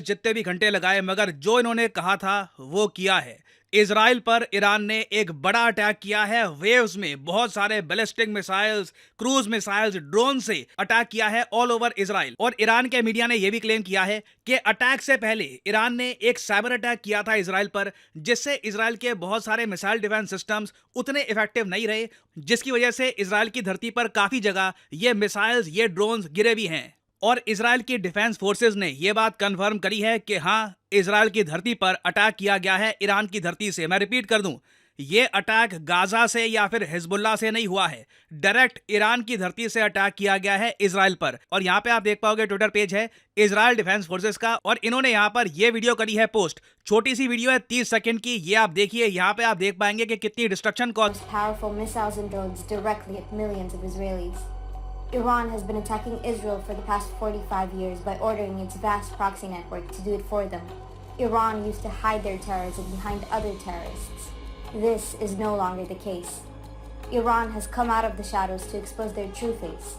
जितने भी घंटे लगाए, मगर जो इन्होंने कहा था वो किया है। इजराइल पर ईरान ने एक बड़ा अटैक किया है। वेव्स में बहुत सारे ballistic missiles, cruise missiles, drone से अटैक किया है ऑल ओवर इजराइल। और ईरान के मीडिया ने यह भी क्लेम किया है कि अटैक से पहले ईरान ने एक साइबर अटैक किया था इजराइल पर, जिससे इजराइल के बहुत सारे मिसाइल डिफेंस सिस्टम्स उतने इफेक्टिव नहीं रहे, जिसकी वजह से इजराइल की धरती पर काफी जगह ये मिसाइल्स, ये ड्रोन्स गिरे भी हैं। और इजराइल की डिफेंस फोर्सेस ने यह बात कंफर्म करी है कि हाँ, इजराइल की धरती पर अटैक किया गया है ईरान की धरती से। मैं रिपीट कर दूं, यह अटैक गाजा से या फिर हिजबुल्लाह से नहीं हुआ है, डायरेक्ट ईरान की धरती से अटैक किया गया है इजराइल पर। और यहां पे आप देख पाओगे ट्विटर पेज है इजराइल डिफेंस फोर्सेस का, और इन्होंने यहां पर यह वीडियो करी है पोस्ट। छोटी सी वीडियो है, 30 सेकंड की। ये आप देखिए, यहां पे आप देख पाएंगे कि कितनी destruction cause. Iran has been attacking Israel for the past 45 years by ordering its vast proxy network to do it for them. Iran used to hide their terrorism behind other terrorists. This is no longer the case. Iran has come out of the shadows to expose their true face,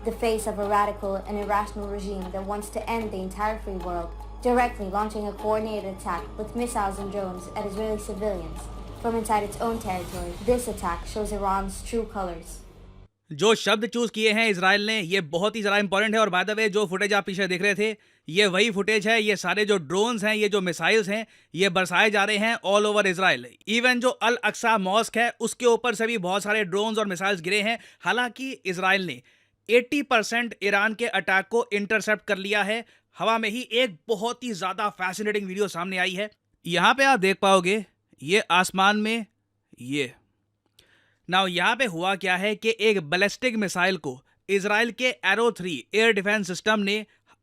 the face of a radical and irrational regime that wants to end the entire free world, directly launching a coordinated attack with missiles and drones at Israeli civilians from inside its own territory. This attack shows Iran's true colors. जो शब्द choose किए हैं Israel ने, ये बहुत ही ज़्यादा important है। और बाय द वे, जो फुटेज आप पीछे देख रहे थे, ये वही फुटेज है। ये सारे जो ड्रोन्स हैं, ये जो मिसाइल्स हैं, ये बरसाए जा रहे हैं ऑल ओवर इजराइल। इवन जो अल अक्सा मॉस्क है, उसके ऊपर से भी बहुत सारे ड्रोन्स और मिसाइल्स गिरे हैं। हालांकि इजराइल ने 80% ईरान के अटैक को इंटरसेप्ट कर लिया है हवा में ही। एक बहुत ही ज़्यादा फैसिनेटिंग वीडियो सामने आई है। यहाँ पे आप देख पाओगे, ये आसमान में ये नाउ यहाँ पे हुआ क्या है कि एक बैलिस्टिक मिसाइल को इजराइल के एरो 3 एयर डिफेंस सिस्टम ने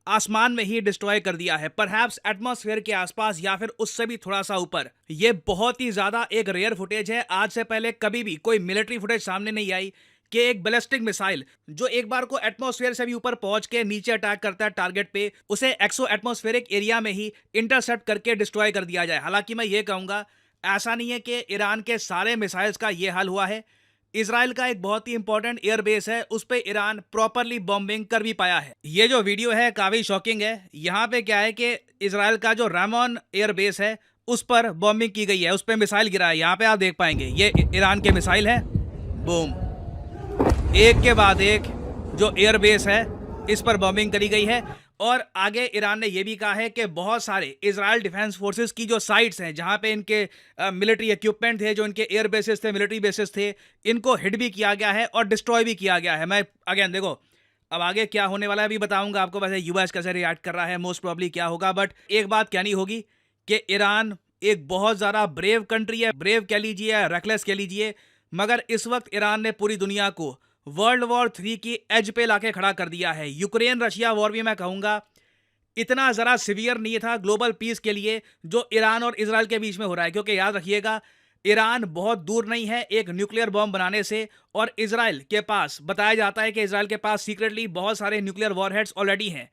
आसमान में ही डिस्ट्रॉय कर दिया है, परहैप्स एटमॉस्फेयर के आसपास या फिर उससे भी थोड़ा सा ऊपर। ये बहुत ही ज्यादा एक रेयर फुटेज है। आज से पहले कभी भी कोई मिलिट्री फुटेज सामने नहीं आई कि एक बैलिस्टिक मिसाइल जो एक बार को एटमॉस्फेयर से भी ऊपर पहुंच के नीचे अटैक करता है टारगेट पे, उसे एक्सो एटमॉस्फेरिक एरिया में ही इंटरसेप्ट करके डिस्ट्रॉय कर दिया जाए। हालांकि मैं ये कहूंगा, ऐसा नहीं है कि ईरान के सारे मिसाइल्स का ये हाल हुआ है। इजराइल का एक बहुत ही इंपॉर्टेंट एयरबेस है, उस पे ईरान प्रॉपरली बॉम्बिंग कर भी पाया है। ये जो वीडियो है काफी शॉकिंग है। यहाँ पे क्या है कि इजराइल का जो रामोन एयरबेस है, उस पर बॉम्बिंग की गई है, उस पर मिसाइल गिरा है। यहाँ पे आप देख पाएंगे, ये ईरान के मिसाइल है। बूम, एक के बाद एक जो एयरबेस है, इस पर बॉम्बिंग करी गई है। और आगे ईरान ने यह भी कहा है कि बहुत सारे इजराइल डिफेंस फोर्सेस की जो साइट्स हैं, जहां पे इनके मिलिट्री इक्विपमेंट थे, जो इनके एयर बेसिस थे, मिलिट्री बेसिस थे, इनको हिट भी किया गया है और डिस्ट्रॉय भी किया गया है। मैं अगेन देखो, अब आगे क्या होने वाला है अभी बताऊंगा आपको। वैसे यूएस कैसे रिएक्ट कर रहा है, मोस्ट प्रॉब्ली क्या होगा। बट एक बात कहनी होगी कि ईरान एक बहुत ज़्यादा ब्रेव कंट्री है। ब्रेव कह लीजिए या रेकलेस कह लीजिए, मगर इस वक्त ईरान ने पूरी दुनिया को वर्ल्ड वॉर 3 की एज पे लाके खड़ा कर दिया है। यूक्रेन रशिया वॉर भी मैं कहूंगा इतना जरा सिवियर नहीं था ग्लोबल पीस के लिए जो ईरान और इजराइल के बीच में हो रहा है। क्योंकि याद रखिएगा, ईरान बहुत दूर नहीं है एक न्यूक्लियर बॉम्ब बनाने से, और इजराइल के पास बताया जाता है कि इजराइल के पास सीक्रेटली बहुत सारे न्यूक्लियर वॉरहेड्स ऑलरेडी हैं।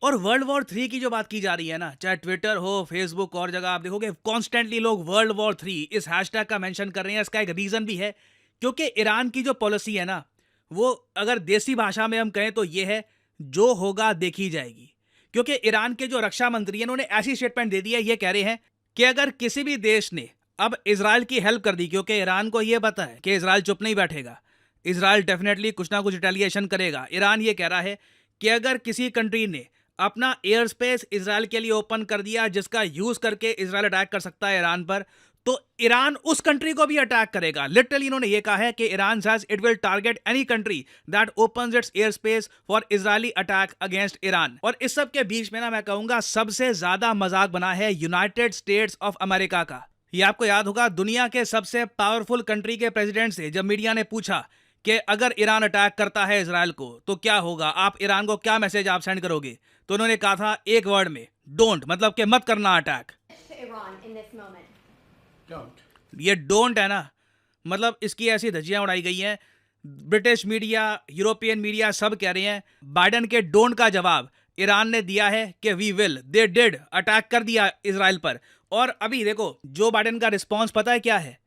और वर्ल्ड वॉर 3 की जो बात की जा रही है ना, चाहे ट्विटर हो, फेसबुक और जगह आप देखोगे कॉन्स्टेंटली लोग वर्ल्ड वॉर 3 इस हैशटैग का मेंशन कर रहे हैं। इसका एक रीजन भी है, क्योंकि ईरान की जो पॉलिसी है ना, वो अगर देसी भाषा में हम कहें तो ये है, जो होगा देखी जाएगी। क्योंकि ईरान के जो रक्षा मंत्री हैं, उन्होंने ऐसी स्टेटमेंट दे दी है, ये कह रहे हैं कि अगर किसी भी देश ने अब इजराइल की हेल्प कर दी, क्योंकि ईरान को यह पता है कि इजराइल चुप नहीं बैठेगा, इजराइल डेफिनेटली कुछ ना कुछ रिटेलिएशन करेगा। ईरान ये कह रहा है कि अगर किसी कंट्री ने अपना एयर स्पेस इजराइल के लिए ओपन कर दिया, जिसका यूज करके इजराइल अटैक कर सकता है ईरान पर, तो ईरान उस कंट्री को भी अटैक करेगा। लिटरली इन्होंने ये कहा है कि Iran says it will target any country that opens it's air space for Israeli attack against Iran. और इस सब के बीच में ना, मैं कहूंगा सबसे ज्यादा मजाक बना है यूनाइटेड स्टेट्स ऑफ अमेरिका का। ये आपको याद होगा, दुनिया के सबसे पावरफुल कंट्री के प्रेसिडेंट से जब मीडिया ने पूछा कि अगर ईरान अटैक करता है इजराइल को तो क्या होगा, आप ईरान को क्या मैसेज आप सेंड करोगे, तो उन्होंने कहा था एक वर्ड में, डोंट, मतलब कि मत करना अटैक। ये डोंट है ना, मतलब इसकी ऐसी धज्जियां उड़ाई गई हैं। ब्रिटिश मीडिया, यूरोपियन मीडिया सब कह रहे हैं बाइडेन के डोंट का जवाब ईरान ने दिया है कि we will, they did, attack कर दिया इजराइल पर। और अभी देखो जो बाइडेन का रिस्पॉन्स पता है क्या है,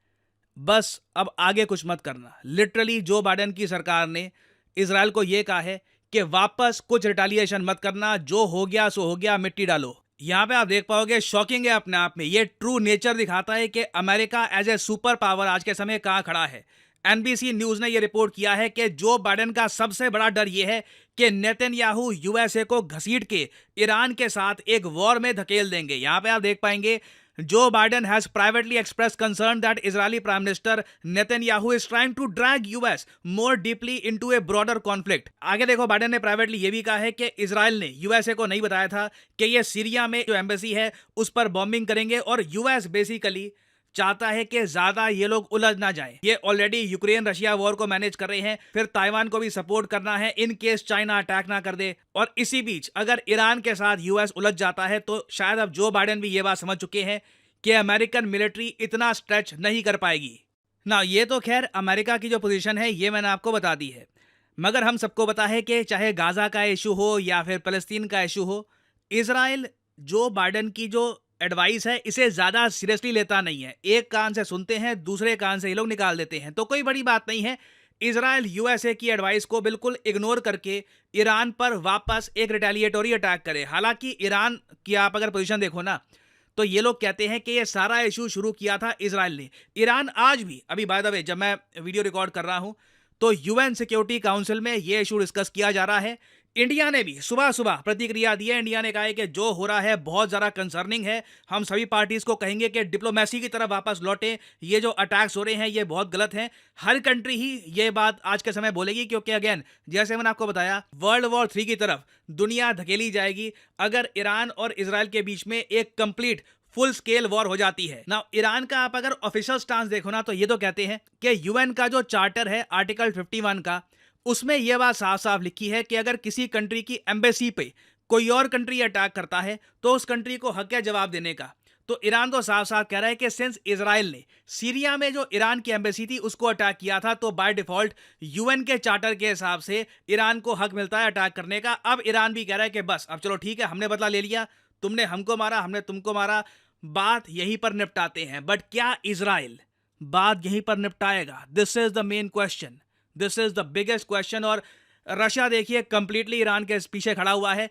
बस अब आगे कुछ मत करना। लिटरली जो बाइडेन की सरकार ने इजराइल को यह कहा है कि वापस कुछ रिटेलिएशन मत करना, जो हो गया सो हो गया, मिट्टी डालो। यहाँ पे आप देख पाओगे, शॉकिंग है अपने आप में, ये ट्रू नेचर दिखाता है कि America as a super power आज के समय कहाँ खड़ा है। एनबीसी न्यूज ने ये रिपोर्ट किया है कि जो बाइडेन का सबसे बड़ा डर ये है कि नेतन्याहू यूएसए को घसीट के ईरान के साथ एक वॉर में धकेल देंगे। यहाँ पे आप देख पाएंगे, Joe Biden has privately expressed concern that Israeli Prime Minister Netanyahu is trying to drag US more deeply into a broader conflict। आगे देखो, बाइडेन ने प्राइवेटली ये भी कहा है कि इजराइल ने यूएसए को नहीं बताया था कि ये सीरिया में जो एम्बेसी है उस पर बॉम्बिंग करेंगे, और यूएस बेसिकली चाहता है कि ज्यादा ये लोग उलझ ना जाएं। ये ऑलरेडी यूक्रेन रशिया वॉर को मैनेज कर रहे हैं, फिर ताइवान को भी सपोर्ट करना है इन केस चाइना अटैक ना कर दे। और इसी बीच अगर ईरान के साथ यूएस उलझ जाता है तो शायद अब जो बाइडेन भी ये बात समझ चुके हैं कि अमेरिकन मिलिट्री इतना स्ट्रेच नहीं कर पाएगी ना। ये तो खैर अमेरिका की जो पोजीशन है ये मैंने आपको बता दी है, मगर हम सबको पता है कि चाहे गाजा का इशू हो या फिर फलस्तीन का इशू हो, इजराइल जो बाइडेन की जो एडवाइस है इसे ज्यादा सीरियसली लेता नहीं है। एक कान से सुनते हैं, दूसरे कान से ये लोग निकाल देते हैं। तो कोई बड़ी बात नहीं है, इजराइल यूएसए की एडवाइस को बिल्कुल इग्नोर करके ईरान पर वापस एक रिटेलिएटरी अटैक करे। हालांकि ईरान की आप अगर पोजीशन देखो ना, तो ये लोग कहते हैं कि ये सारा इशू शुरू किया था इजराइल ने। ईरान आज भी, अभी बाय द वे जब मैं वीडियो रिकॉर्ड कर रहा हूं तो यूएन सिक्योरिटी काउंसिल में ये इशू डिस्कस किया जा रहा है। इंडिया ने भी सुबह सुबह प्रतिक्रिया दी है। इंडिया ने कहा है कि जो हो रहा है बहुत ज़्यादा कंसर्निंग है, हम सभी पार्टीज को कहेंगे कि डिप्लोमेसी की तरफ वापस लौटें, ये जो अटैक्स हो रहे हैं ये बहुत गलत हैं। हर कंट्री ही ये बात आज के समय बोलेगी, क्योंकि अगेन जैसे मैंने आपको बताया, वर्ल्ड वॉर 3 की तरफ दुनिया धकेली जाएगी अगर ईरान और इजराइल के बीच में एक कंप्लीट फुल स्केल वॉर हो जाती है ना। ईरान का आप अगर ऑफिशियल स्टांस देखो ना, तो ये तो कहते हैं कि यूएन का जो चार्टर है आर्टिकल 51 का, उसमें यह बात साफ साफ लिखी है कि अगर किसी कंट्री की एम्बेसी पे कोई और कंट्री अटैक करता है तो उस कंट्री को हक है जवाब देने का। तो ईरान तो साफ साफ कह रहा है कि सिंस इजराइल ने सीरिया में जो ईरान की एम्बेसी थी उसको अटैक किया था, तो बाय डिफॉल्ट यूएन के चार्टर के हिसाब से ईरान को हक मिलता है अटैक करने का। अब ईरान भी कह रहा है कि बस अब चलो ठीक है, हमने बदला ले लिया, तुमने हमको मारा, हमने तुमको मारा, बात यहीं पर निपटाते हैं। बट क्या इजराइल बात यहीं पर निपटाएगा? This is the main question, this is the biggest question. और रशिया देखिए कंप्लीटली ईरान के पीछे खड़ा हुआ है।